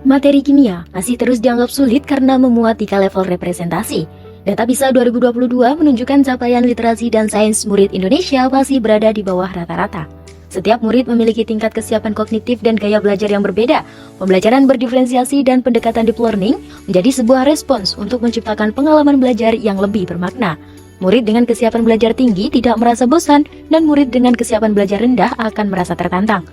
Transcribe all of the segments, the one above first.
Materi kimia masih terus dianggap sulit karena memuat 3 level representasi. Data PISA 2022 menunjukkan capaian literasi dan sains murid Indonesia masih berada di bawah rata-rata. Setiap murid memiliki tingkat kesiapan kognitif dan gaya belajar yang berbeda. Pembelajaran berdiferensiasi dan pendekatan deep learning menjadi sebuah respons untuk menciptakan pengalaman belajar yang lebih bermakna. Murid dengan kesiapan belajar tinggi tidak merasa bosan, dan murid dengan kesiapan belajar rendah akan merasa tertantang.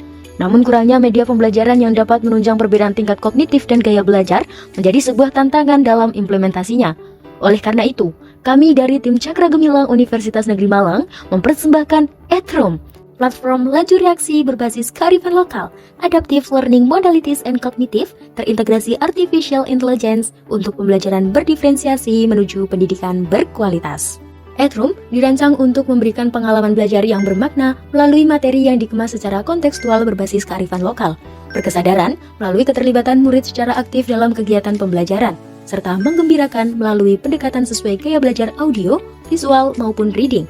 Namun kurangnya media pembelajaran yang dapat menunjang perbedaan tingkat kognitif dan gaya belajar menjadi sebuah tantangan dalam implementasinya. Oleh karena itu, kami dari tim Cakra Gemilang Universitas Negeri Malang mempersembahkan EdRoom, platform laju reaksi berbasis kearifan lokal, adaptive learning modalities and cognitive, terintegrasi artificial intelligence untuk pembelajaran berdiferensiasi menuju pendidikan berkualitas. EdRoom dirancang untuk memberikan pengalaman belajar yang bermakna melalui materi yang dikemas secara kontekstual berbasis kearifan lokal, berkesadaran melalui keterlibatan murid secara aktif dalam kegiatan pembelajaran, serta menggembirakan melalui pendekatan sesuai gaya belajar audio, visual, maupun reading.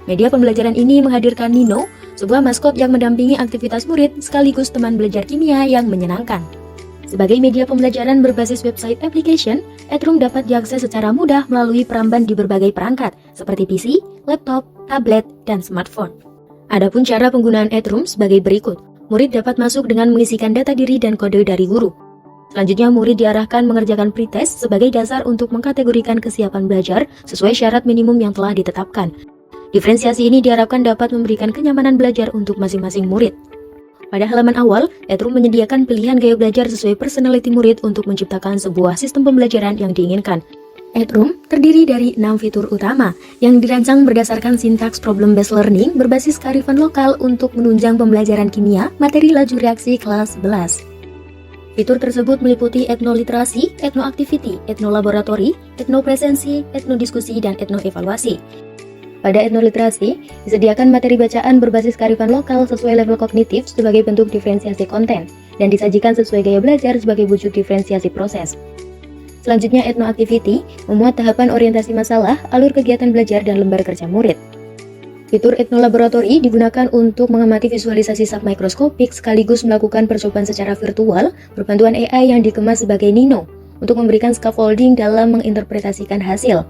Media pembelajaran ini menghadirkan Nino, sebuah maskot yang mendampingi aktivitas murid sekaligus teman belajar kimia yang menyenangkan. Sebagai media pembelajaran berbasis website application, EdRoom dapat diakses secara mudah melalui peramban di berbagai perangkat, seperti PC, laptop, tablet, dan smartphone. Adapun cara penggunaan EdRoom sebagai berikut. Murid dapat masuk dengan mengisikan data diri dan kode dari guru. Selanjutnya, murid diarahkan mengerjakan pretest sebagai dasar untuk mengkategorikan kesiapan belajar sesuai syarat minimum yang telah ditetapkan. Diferensiasi ini diharapkan dapat memberikan kenyamanan belajar untuk masing-masing murid. Pada halaman awal, EdRoom menyediakan pilihan gaya belajar sesuai personality murid untuk menciptakan sebuah sistem pembelajaran yang diinginkan. EdRoom terdiri dari 6 fitur utama yang dirancang berdasarkan sintaks problem-based learning berbasis kearifan lokal untuk menunjang pembelajaran kimia materi laju reaksi kelas 11. Fitur tersebut meliputi etnoliterasi, etnoactivity, etnolaboratori, etnopresensi, etnodiskusi, dan etnoevaluasi. Pada etnoliterasi, disediakan materi bacaan berbasis kearifan lokal sesuai level kognitif sebagai bentuk diferensiasi konten, dan disajikan sesuai gaya belajar sebagai wujud diferensiasi proses. Selanjutnya, etnoactivity memuat tahapan orientasi masalah, alur kegiatan belajar, dan lembar kerja murid. Fitur etnolaboratori digunakan untuk mengamati visualisasi submikroskopik sekaligus melakukan percobaan secara virtual berbantuan AI yang dikemas sebagai Nino untuk memberikan scaffolding dalam menginterpretasikan hasil.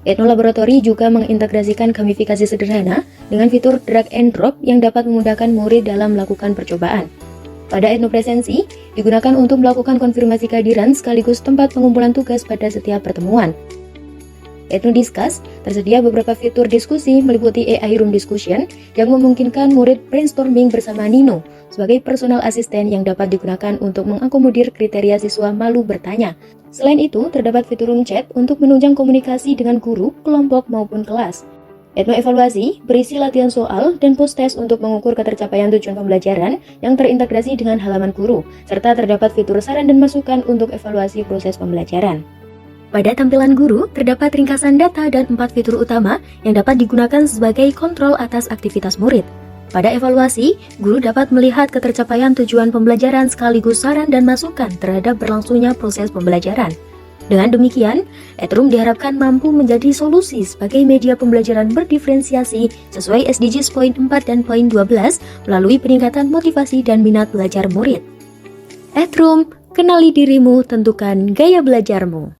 Etnolaboratori juga mengintegrasikan gamifikasi sederhana dengan fitur drag and drop yang dapat memudahkan murid dalam melakukan percobaan. Pada etnopresensi, digunakan untuk melakukan konfirmasi kehadiran sekaligus tempat pengumpulan tugas pada setiap pertemuan. Etnodiscuss, tersedia beberapa fitur diskusi meliputi AI Room Discussion yang memungkinkan murid brainstorming bersama Nino sebagai personal asisten yang dapat digunakan untuk mengakomodir kriteria siswa malu bertanya. Selain itu, terdapat fitur room chat untuk menunjang komunikasi dengan guru, kelompok, maupun kelas. Etnoevaluasi berisi latihan soal dan post-test untuk mengukur ketercapaian tujuan pembelajaran yang terintegrasi dengan halaman guru, serta terdapat fitur saran dan masukan untuk evaluasi proses pembelajaran. Pada tampilan guru, terdapat ringkasan data dan 4 fitur utama yang dapat digunakan sebagai kontrol atas aktivitas murid. Pada evaluasi, guru dapat melihat ketercapaian tujuan pembelajaran sekaligus saran dan masukan terhadap berlangsungnya proses pembelajaran. Dengan demikian, EdRoom diharapkan mampu menjadi solusi sebagai media pembelajaran berdiferensiasi sesuai SDGs poin 4 dan poin 12 melalui peningkatan motivasi dan minat belajar murid. EdRoom, kenali dirimu, tentukan gaya belajarmu.